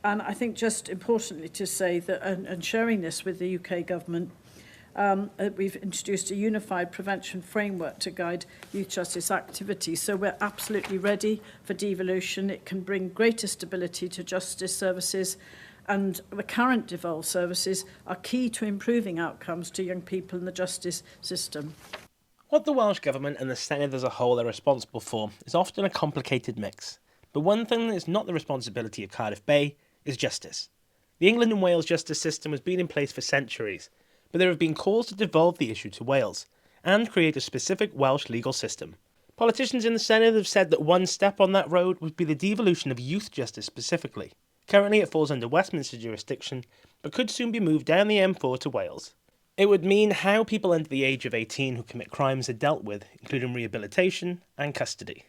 And I think just importantly to say that, and sharing this with the UK government, we've introduced a unified prevention framework to guide youth justice activities. So we're absolutely ready for devolution. It can bring greater stability to justice services, and the current devolved services are key to improving outcomes to young people in the justice system. What the Welsh Government and the Senedd as a whole are responsible for is often a complicated mix. But one thing that is not the responsibility of Cardiff Bay is justice. The England and Wales justice system has been in place for centuries, but there have been calls to devolve the issue to Wales and create a specific Welsh legal system. Politicians in the Senedd have said that one step on that road would be the devolution of youth justice specifically. Currently it falls under Westminster jurisdiction, but could soon be moved down the M4 to Wales. It would mean how people under the age of 18 who commit crimes are dealt with, including rehabilitation and custody.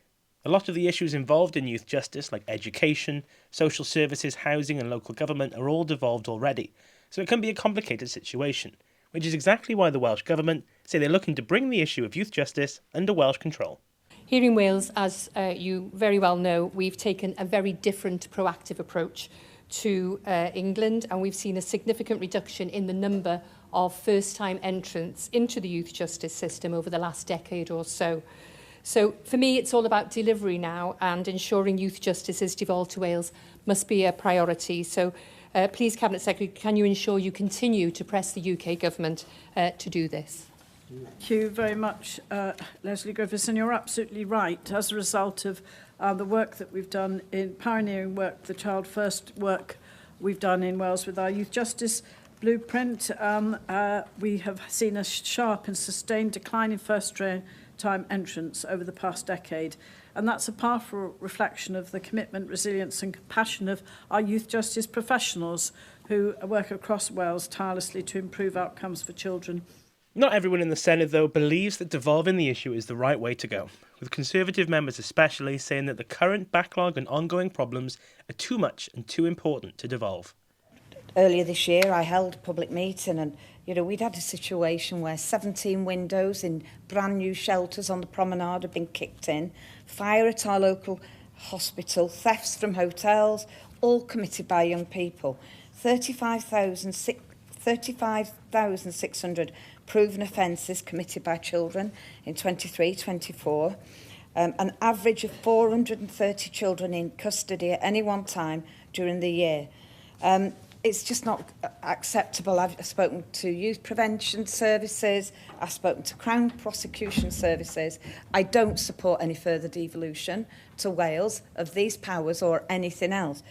A lot of the issues involved in youth justice, like education, social services, housing and local government, are all devolved already, so it can be a complicated situation, which is exactly why the Welsh Government say they're looking to bring the issue of youth justice under Welsh control. Here in Wales, as you very well know, we've taken a very different proactive approach to England, and we've seen a significant reduction in the number of first-time entrants into the youth justice system over the last decade or so. So for me, it's all about delivery now, and ensuring youth justice is devolved to Wales must be a priority. So please, Cabinet Secretary, can you ensure you continue to press the UK Government to do this? Thank you very much, Lesley Griffiths, and you're absolutely right. As a result of the work that we've done in pioneering work, the Child First work we've done in Wales with our youth justice blueprint, we have seen a sharp and sustained decline in first-time entrants over the past decade. And that's a powerful reflection of the commitment, resilience and compassion of our youth justice professionals who work across Wales tirelessly to improve outcomes for children. Not everyone in the Senedd, though, believes that devolving the issue is the right way to go, with Conservative members especially saying that the current backlog and ongoing problems are too much and too important to devolve. Earlier this year, I held a public meeting and, we'd had a situation where 17 windows in brand new shelters on the promenade had been kicked in, fire at our local hospital, thefts from hotels, all committed by young people, 35,600 proven offences committed by children in 23-24, an average of 430 children in custody at any one time during the year. It's just not acceptable. I've spoken to youth prevention services, I've spoken to Crown prosecution services. I don't support any further devolution to Wales of these powers or anything else.